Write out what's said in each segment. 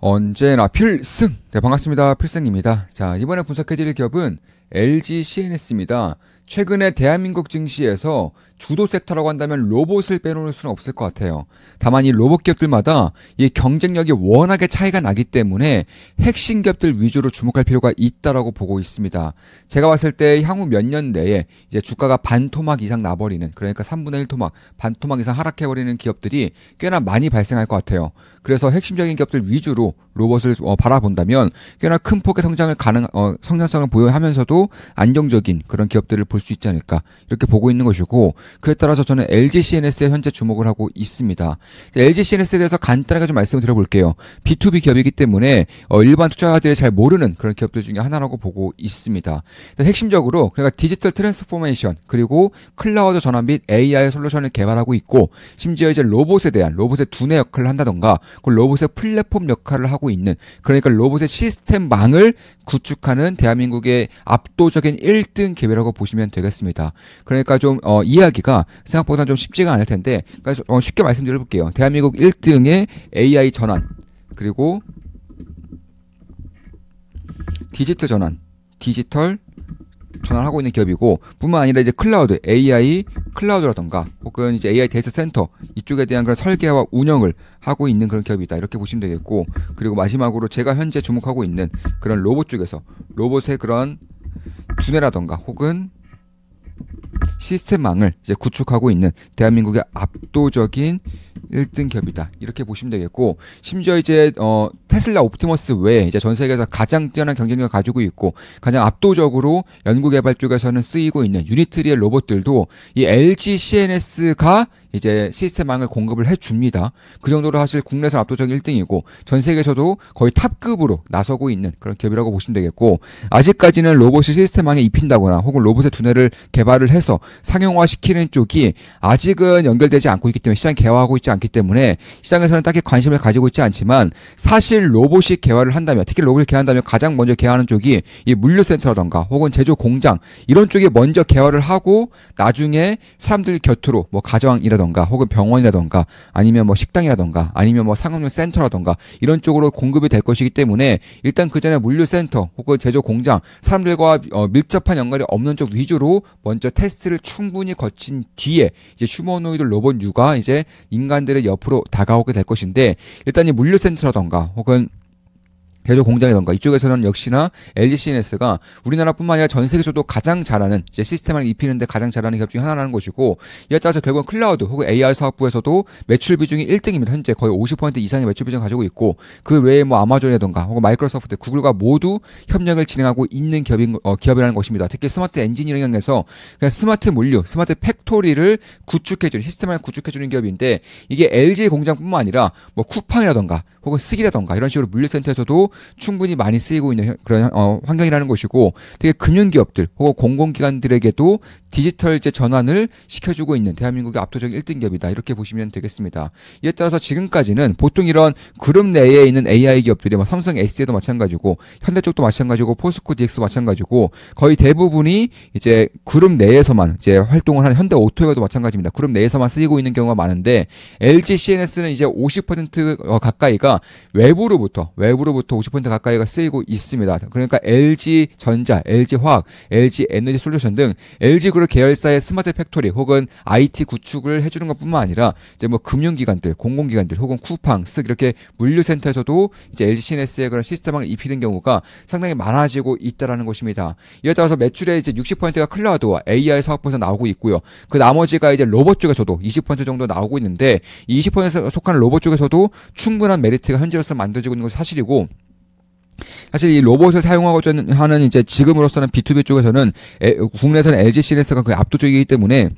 언제나 필승! 네, 반갑습니다. 필승입니다. 자, 이번에 분석해드릴 기업은 LG CNS입니다. 최근에 대한민국 증시에서 주도 섹터라고 한다면 로봇을 빼놓을 수는 없을 것 같아요. 다만 이 로봇 기업들마다 이 경쟁력이 워낙에 차이가 나기 때문에 핵심 기업들 위주로 주목할 필요가 있다라고 보고 있습니다. 제가 봤을 때 향후 몇 년 내에 이제 주가가 반토막 이상 나버리는, 그러니까 3분의 1 토막, 반토막 이상 하락해버리는 기업들이 꽤나 많이 발생할 것 같아요. 그래서 핵심적인 기업들 위주로 로봇을 바라본다면 꽤나 큰 폭의 성장성을 보유하면서도 안정적인 그런 기업들을 볼 수 있지 않을까, 이렇게 보고 있는 것이고, 그에 따라서 저는 LG CNS에 현재 주목을 하고 있습니다. LG CNS에 대해서 간단하게 좀 말씀을 드려볼게요. B2B 기업이기 때문에 일반 투자자들이 잘 모르는 그런 기업들 중에 하나라고 보고 있습니다. 핵심적으로 그러니까 디지털 트랜스포메이션, 그리고 클라우드 전환 및 AI 솔루션을 개발하고 있고, 심지어 이제 로봇에 대한 로봇의 두뇌 역할을 한다던가, 그 로봇의 플랫폼 역할을 하고 있는, 그러니까 로봇의 시스템망을 구축하는 대한민국의 압도적인 1등 기업이라고 보시면 되겠습니다. 그러니까 좀 이야기가 생각보다 좀 쉽지가 않을 텐데, 그래서 쉽게 말씀드려볼게요. 대한민국 1등의 AI 전환, 그리고 디지털 전환하고 있는 기업이고, 뿐만 아니라 이제 클라우드, AI 클라우드라던가, 혹은 이제 AI 데이터 센터 이쪽에 대한 그런 설계와 운영을 하고 있는 그런 기업이다, 이렇게 보시면 되겠고, 그리고 마지막으로 제가 현재 주목하고 있는 그런 로봇 쪽에서 로봇의 그런 두뇌라던가 혹은 시스템망을 이제 구축하고 있는 대한민국의 압도적인 1등 기업이다, 이렇게 보시면 되겠고, 심지어 이제 테슬라 옵티머스 외에 이제 전 세계에서 가장 뛰어난 경쟁력을 가지고 있고 가장 압도적으로 연구개발 쪽에서는 쓰이고 있는 유니트리의 로봇들도 이 LG CNS가 이제 시스템망을 공급을 해줍니다. 그 정도로 사실 국내에서 압도적인 1등이고 전 세계에서도 거의 탑급으로 나서고 있는 그런 기업이라고 보시면 되겠고, 아직까지는 로봇을 시스템망에 입힌다거나 혹은 로봇의 두뇌를 개발을 해서 상용화시키는 쪽이 아직은 연결되지 않고 있기 때문에, 시장 개화하고 있지 않기 때문에 시장에서는 딱히 관심을 가지고 있지 않지만, 사실 로봇이 개발을 한다면, 특히 로봇이 개발한다면 가장 먼저 개발하는 쪽이 이 물류센터라던가 혹은 제조 공장, 이런 쪽에 먼저 개발을 하고 나중에 사람들 곁으로 뭐 가정이라던가 혹은 병원이라던가 아니면 뭐 식당이라던가 아니면 뭐 상업용 센터라던가 이런 쪽으로 공급이 될 것이기 때문에, 일단 그 전에 물류센터 혹은 제조 공장, 사람들과 밀접한 연관이 없는 쪽 위주로 먼저 테스트를 충분히 거친 뒤에 이제 휴머노이드 로봇류가 이제 인간들의 옆으로 다가오게 될 것인데, 일단 이 물류센터라던가 혹은 제조 공장이던가 이쪽에서는 역시나 LG CNS가 우리나라뿐만 아니라 전 세계에서도 가장 잘하는, 이제 시스템을 입히는데 가장 잘하는 기업 중에 하나라는 것이고, 이에 따라서 결국은 클라우드 혹은 AI 사업부에서도 매출 비중이 1등입니다. 현재 거의 50% 이상의 매출 비중을 가지고 있고, 그 외에 뭐 아마존이라던가 혹은 마이크로소프트, 구글과 모두 협력을 진행하고 있는 기업이라는 것입니다. 특히 스마트 엔지니어링에서 그냥 스마트 물류, 스마트 팩토리를 구축해주는, 시스템을 구축해주는 기업인데, 이게 LG 공장뿐만 아니라 뭐 쿠팡이라던가 혹은 스기라던가 이런 식으로 물류센터에서도 충분히 많이 쓰이고 있는 그런 환경이라는 것이고, 되게 금융기업들 혹은 공공기관들에게도 디지털 이제 전환을 시켜주고 있는 대한민국의 압도적인 1등 기업이다, 이렇게 보시면 되겠습니다. 이에 따라서 지금까지는 보통 이런 그룹 내에 있는 AI 기업들이 뭐 삼성 SD도 마찬가지고 현대 쪽도 마찬가지고 포스코 DX도 마찬가지고 거의 대부분이 이제 그룹 내에서만 이제 활동을 하는, 현대 오토웨어도 마찬가지입니다. 그룹 내에서만 쓰이고 있는 경우가 많은데, LG CNS는 이제 50% 가까이가 외부로부터 50% 가까이가 쓰이고 있습니다. 그러니까 LG전자, LG화학, LG에너지솔루션 등 LG그룹 계열사의 스마트 팩토리 혹은 IT 구축을 해주는 것뿐만 아니라 이제 뭐 금융기관들, 공공기관들 혹은 쿠팡, 쓱 이렇게 물류센터에서도 이제 LG CNS의 그런 시스템을 입히는 경우가 상당히 많아지고 있다라는 것입니다. 이에 따라서 매출의 이제 60%가 클라우드와 AI 사업부에서 나오고 있고요. 그 나머지가 이제 로봇 쪽에서도 20% 정도 나오고 있는데, 이 20%에 속하는 로봇 쪽에서도 충분한 메리트가 현재로서 만들어지고 있는 것이 사실이고, 사실 이 로봇을 사용하고자 하는 이제 지금으로서는 B2B 쪽에서는 국내에서는 LG CNS가 거의 압도적이기 때문에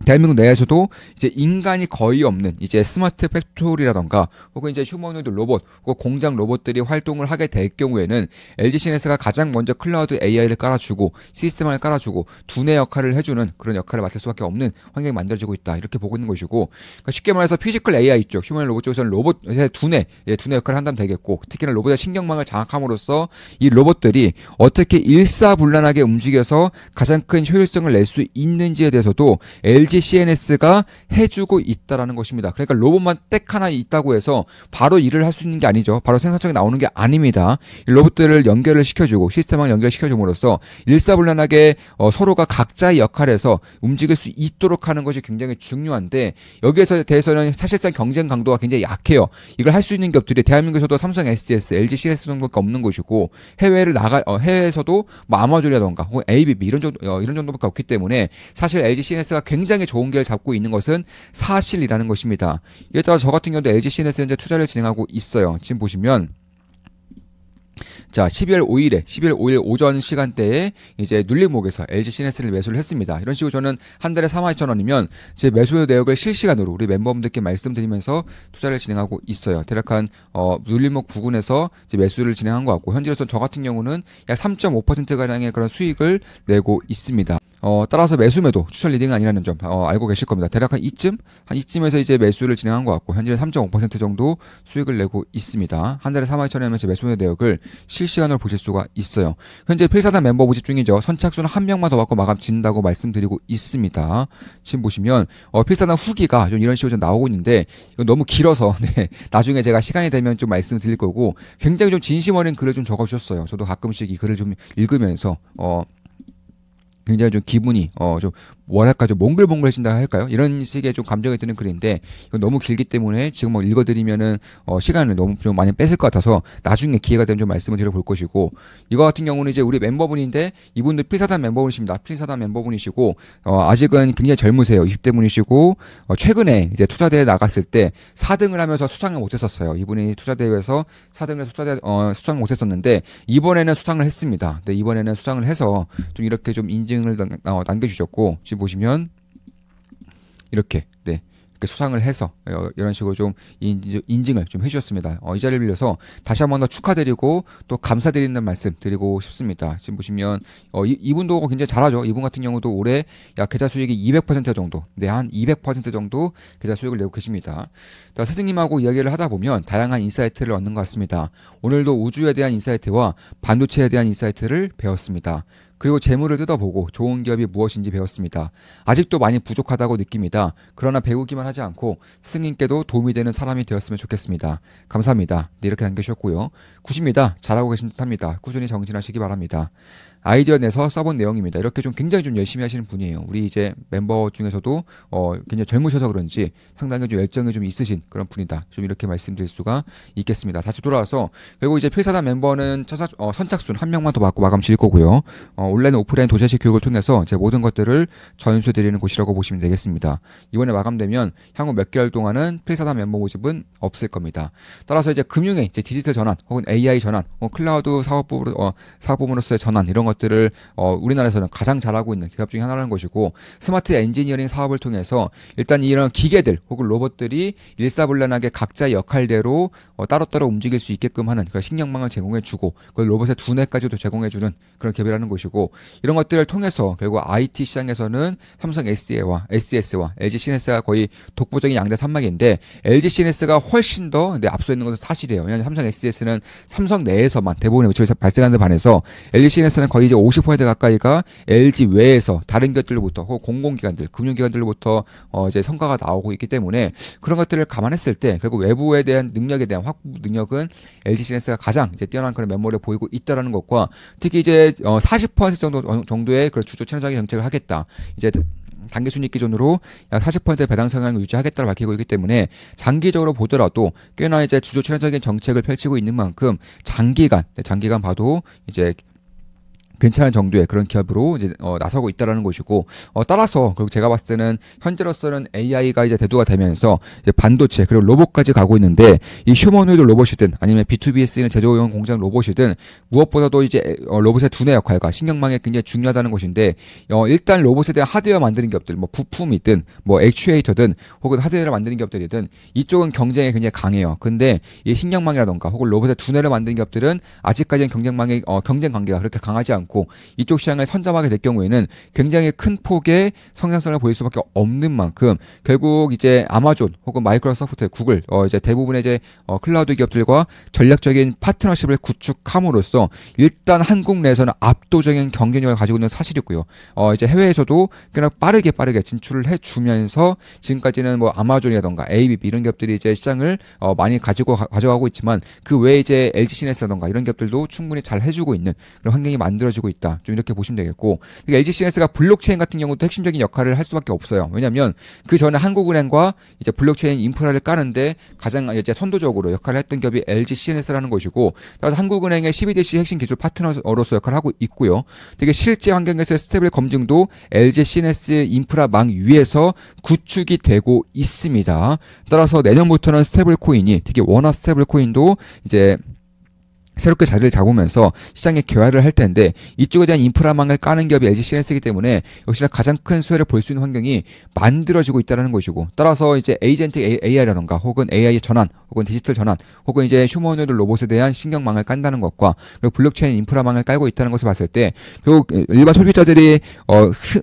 대한민국 내에서도 이제 인간이 거의 없는 이제 스마트 팩토리라던가 혹은 이제 휴머노이드 로봇 혹은 공장 로봇들이 활동을 하게 될 경우에는 LG CNS가 가장 먼저 클라우드 AI를 깔아주고 시스템을 깔아주고 두뇌 역할을 해주는 그런 역할을 맡을 수밖에 없는 환경이 만들어지고 있다, 이렇게 보고 있는 것이고, 그러니까 쉽게 말해서 피지컬 AI 쪽, 휴머노이드 로봇 쪽에서는 로봇의 두뇌 역할을 한다면 되겠고, 특히나 로봇의 신경망을 장악함으로써 이 로봇들이 어떻게 일사불란하게 움직여서 가장 큰 효율성을 낼 수 있는지에 대해서도 LG LG CNS가 해주고 있다라는 것입니다. 그러니까 로봇만 딱 하나 있다고 해서 바로 일을 할 수 있는 게 아니죠. 바로 생산청에 나오는 게 아닙니다. 이 로봇들을 연결을 시켜주고 시스템을 연결시켜줌으로써 일사불란하게 서로가 각자의 역할에서 움직일 수 있도록 하는 것이 굉장히 중요한데, 여기에서 대해서는 사실상 경쟁 강도가 굉장히 약해요. 이걸 할 수 있는 기업들이 대한민국에서도 삼성 SDS, LG CS 정도밖에 없는 것이고, 해외에서도 뭐 아마존이라던가 혹은 ABB 이런 정도밖에 없기 때문에 사실 LG CNS가 굉장히 좋은 기회를 잡고 있는 것은 사실이라는 것입니다. 이에 따라 저 같은 경우도 LG CNS 현재 투자를 진행하고 있어요. 지금 보시면 자, 12월 5일 오전 시간대에 이제 눌림목에서 LG CNS를 매수를 했습니다. 이런 식으로 저는 한 달에 42,000원이면 제 매수 내역을 실시간으로 우리 멤버분들께 말씀드리면서 투자를 진행하고 있어요. 대략 한 눌림목 부근에서 이제 매수를 진행한 것 같고, 현재로서 저 같은 경우는 약 3.5%가량의 그런 수익을 내고 있습니다. 따라서 매수매도 추천 리딩은 아니라는 점 알고 계실 겁니다. 대략 한 이쯤에서 이제 매수를 진행한 것 같고, 현재는 3.5% 정도 수익을 내고 있습니다. 한 달에 42,000원이면 제 매수매 내역을 실시간으로 보실 수가 있어요. 현재 필사단 멤버 모집 중이죠. 선착순 한 명만 더 받고 마감 짓는다고 말씀드리고 있습니다. 지금 보시면 필사단 후기가 좀 이런 식으로 좀 나오고 있는데, 이거 너무 길어서 네, 나중에 제가 시간이 되면 좀 말씀드릴 거고, 굉장히 좀 진심 어린 글을 좀 적어주셨어요. 저도 가끔씩 이 글을 좀 읽으면서 굉장히 좀 기분이 좀 뭐랄까 좀 몽글몽글해진다 할까요? 이런 식의 좀 감정이 드는 글인데, 이건 너무 길기 때문에 지금 뭐 읽어드리면은 시간을 너무 좀 많이 뺏을 것 같아서 나중에 기회가 되면 좀 말씀을 드려볼 것이고, 이거 같은 경우는 이제 우리 멤버분인데 이분도 필사단 멤버분이십니다. 필사단 멤버분이시고 아직은 굉장히 젊으세요. 20대 분이시고 최근에 이제 투자대회 나갔을 때 4등을 하면서 수상을 못했었어요. 이분이 투자대회에서 4등을 수상을 못했었는데 이번에는 수상을 했습니다. 네, 이번에는 수상을 해서 좀 이렇게 좀 인증을 남겨주셨고, 지금 보시면 이렇게 이렇게 수상을 해서 이런 식으로 좀 인증을 좀 해주셨습니다. 이 자리를 빌려서 다시 한 번 더 축하드리고 또 감사드리는 말씀 드리고 싶습니다. 지금 보시면 이분도 굉장히 잘하죠. 이분 같은 경우도 올해 약 계좌 수익이 200% 정도, 한 200% 정도 계좌 수익을 내고 계십니다. 스승님하고 이야기를 하다 보면 다양한 인사이트를 얻는 것 같습니다. 오늘도 우주에 대한 인사이트와 반도체에 대한 인사이트를 배웠습니다. 그리고 재물을 뜯어보고 좋은 기업이 무엇인지 배웠습니다. 아직도 많이 부족하다고 느낍니다. 그러나 배우기만 하지 않고 스승님께도 도움이 되는 사람이 되었으면 좋겠습니다. 감사합니다. 네, 이렇게 남겨주셨고요. 굿입니다. 잘하고 계신 듯합니다. 꾸준히 정진하시기 바랍니다. 아이디어 내서 써본 내용입니다. 이렇게 좀 굉장히 좀 열심히 하시는 분이에요. 우리 이제 멤버 중에서도 굉장히 젊으셔서 그런지 상당히 좀 열정이 좀 있으신 그런 분이다. 좀 이렇게 말씀드릴 수가 있겠습니다. 다시 돌아와서, 그리고 이제 필사단 멤버는 선착순 한 명만 더 받고 마감 지을 거고요. 온라인 오프라인 도제식 교육을 통해서 제 모든 것들을 전수해 드리는 곳이라고 보시면 되겠습니다. 이번에 마감되면 향후 몇 개월 동안은 필사단 멤버 모집은 없을 겁니다. 따라서 이제 금융의 이제 디지털 전환 혹은 AI 전환, 클라우드 사업부문으로서의 전환, 이런 것들을 우리나라에서는 가장 잘하고 있는 기업 중에 하나라는 것이고, 스마트 엔지니어링 사업을 통해서 일단 이런 기계들 혹은 로봇들이 일사불란하게 각자의 역할대로 따로따로 움직일 수 있게끔 하는 그런 신경망을 제공해주고, 그 로봇의 두뇌까지도 제공해주는 그런 기업이라는 것이고, 이런 것들을 통해서 결국 IT 시장에서는 삼성 SES와 LG CNS가 거의 독보적인 양대 산맥인데, LG CNS가 훨씬 더 앞서 있는 것은 사실이에요. 왜냐하면 삼성 SES는 삼성 내에서만 대부분의 매출이 발생하는 데 반해서 LG CNS는 거의 이제 50% 가까이가 LG 외에서 다른 기업들로부터 혹은 공공기관들, 금융기관들로부터 이제 성과가 나오고 있기 때문에, 그런 것들을 감안했을 때 결국 외부에 대한 능력에 대한 확보 능력은 LG CNS가 가장 이제 뛰어난 그런 면모를 보이고 있다라는 것과, 특히 이제 40% 정도의 그런 주주 친화적인 정책을 하겠다. 이제 단기 순이익 기준으로 약 40%의 배당 성향을 유지하겠다고 밝히고 있기 때문에, 장기적으로 보더라도 꽤나 이제 주주 친화적인 정책을 펼치고 있는 만큼 장기간 봐도 이제 괜찮은 정도의 그런 기업으로 이제 나서고 있다라는 것이고, 따라서 그리고 제가 봤을 때는 현재로서는 AI가 이제 대두가 되면서 이제 반도체 그리고 로봇까지 가고 있는데, 이 휴머노이드 로봇이든 아니면 B2B에 쓰이는 제조용 공장 로봇이든 무엇보다도 이제 로봇의 두뇌 역할과 신경망이 굉장히 중요하다는 것인데, 일단 로봇에 대한 하드웨어 만드는 기업들, 뭐 부품이든 뭐 액추에이터든 혹은 하드웨어를 만드는 기업들이든 이쪽은 경쟁이 굉장히 강해요. 근데 이 신경망이라던가 혹은 로봇의 두뇌를 만드는 기업들은 아직까지는 경쟁 관계가 그렇게 강하지 않고, 있고 이쪽 시장을 선점하게 될 경우에는 굉장히 큰 폭의 성장성을 보일 수밖에 없는 만큼 결국 이제 아마존 혹은 마이크로소프트, 구글 이제 대부분의 이제 클라우드 기업들과 전략적인 파트너십을 구축함으로써 일단 한국 내에서는 압도적인 경쟁력을 가지고 있는 사실이고요. 이제 해외에서도 꽤나 빠르게 진출을 해주면서 지금까지는 뭐 아마존이라던가 ABB 이런 기업들이 이제 시장을 많이 가져가고 있지만 그 외에 이제 LG 시네스라던가 이런 기업들도 충분히 잘 해주고 있는 그런 환경이 만들어지고 있다. 좀 이렇게 보시면 되겠고, 그러니까 LG 시네스가 블록체인 같은 경우도 핵심적인 역할을 할 수밖에 없어요. 왜냐하면 그 전에 한국은행과 이제 블록체인 인프라를 까는데 가장 이제 선도적으로 역할을 했던 기업이 LG 시네스라는 것이고, 따라서 한국은행의 CBDC 핵심 기술 파트너로서 역할을 하고 있고요. 되게 실제 환경에서의 스테이블 검증도 LG 시네스 인프라망 위에서 구축이 되고 있습니다. 따라서 내년부터는 스테이블 코인이, 특히 원화 스테이블 코인도 이제 새롭게 자리를 잡으면서 시장에 개화를 할 텐데, 이쪽에 대한 인프라망을 까는 기업이 LG 시네스이기 때문에 역시나 가장 큰 수혜를 볼 수 있는 환경이 만들어지고 있다는 것이고, 따라서 이제 에이전트 AI라던가 혹은 AI의 전환 혹은 디지털 전환 혹은 이제 휴머노이드 로봇에 대한 신경망을 깐다는 것과 그리고 블록체인 인프라망을 깔고 있다는 것을 봤을 때 결국 일반 소비자들이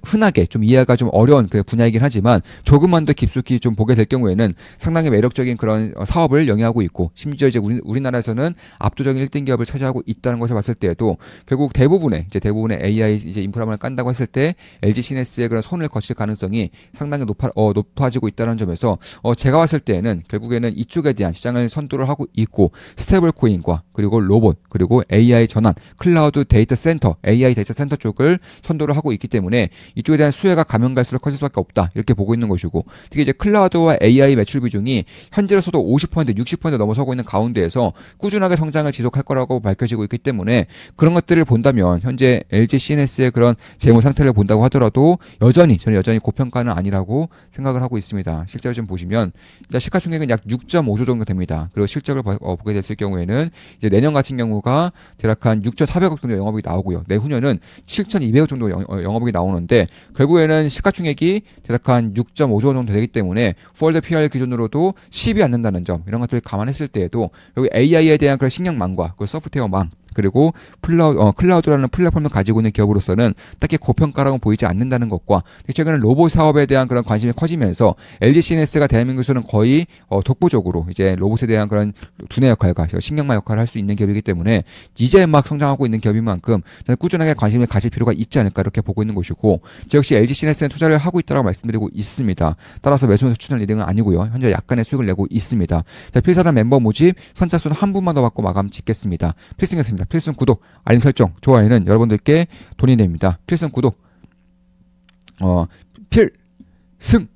흔하게 좀 이해가 좀 어려운 그 분야이긴 하지만 조금만 더 깊숙이 좀 보게 될 경우에는 상당히 매력적인 그런 사업을 영위하고 있고, 심지어 이제 우리나라에서는 압도적인 1등 기업을 차지하고 있다는 것을 봤을 때에도 결국 대부분의 AI 이제 인프라망을 깐다고 했을 때 LG 시네스의 그런 손을 거칠 가능성이 상당히 높아지고 있다는 점에서 제가 봤을 때에는 결국에는 이쪽에 대한 시장을 선도를 하고 있고, 스테이블 코인과 그리고 로봇 그리고 AI 전환, 클라우드 데이터 센터, AI 데이터 센터 쪽을 선도를 하고 있기 때문에 이쪽에 대한 수혜가 가면 갈수록 커질 수밖에 없다, 이렇게 보고 있는 것이고, 특히 이제 클라우드와 AI 매출 비중이 현재로서도 50%, 60% 넘어서고 있는 가운데에서 꾸준하게 성장을 지속할 거라고 밝혀지고 있기 때문에 그런 것들을 본다면 현재 LG 시네스의 그런 재무 상태를 본다고 하더라도 저는 여전히 고평가는 아니라고 생각을 하고 있습니다. 실제로 좀 보시면 일단 시가총액은 약 6.5조 정도 됩니다. 그리고 실적을 보게 됐을 경우에는 이제 내년 같은 경우가 대략 한 6,400억 정도 영업이익이 나오고요. 내후년은 7,200억 정도 영업이익이 나오는데 결국에는 시가총액이 대략 한 6.5조 정도 되기 때문에 forward PER 기준으로도 10이 안 된다는 점, 이런 것들을 감안했을 때에도 여기 AI에 대한 그런 신경망과 그 소프트웨어망 그리고 클라우드라는 플랫폼을 가지고 있는 기업으로서는 딱히 고평가라고 보이지 않는다는 것과, 최근에 로봇 사업에 대한 그런 관심이 커지면서 LG 시네스가 대한민국에서는 거의 독보적으로 이제 로봇에 대한 그런 두뇌 역할과 신경망 역할을 할 수 있는 기업이기 때문에 이제 막 성장하고 있는 기업인 만큼 꾸준하게 관심을 가질 필요가 있지 않을까, 이렇게 보고 있는 것이고, 저 역시 LG 시네스는 투자를 하고 있다고 말씀드리고 있습니다. 따라서 매수에서 추천할 리딩은 아니고요. 현재 약간의 수익을 내고 있습니다. 자, 필사단 mem버 모집 선착순 한 분만 더 받고 마감 짓겠습니다. 필승이었습니다. 필승 구독, 알림 설정, 좋아요는 여러분들께 돈이 됩니다. 필승 구독, 필승!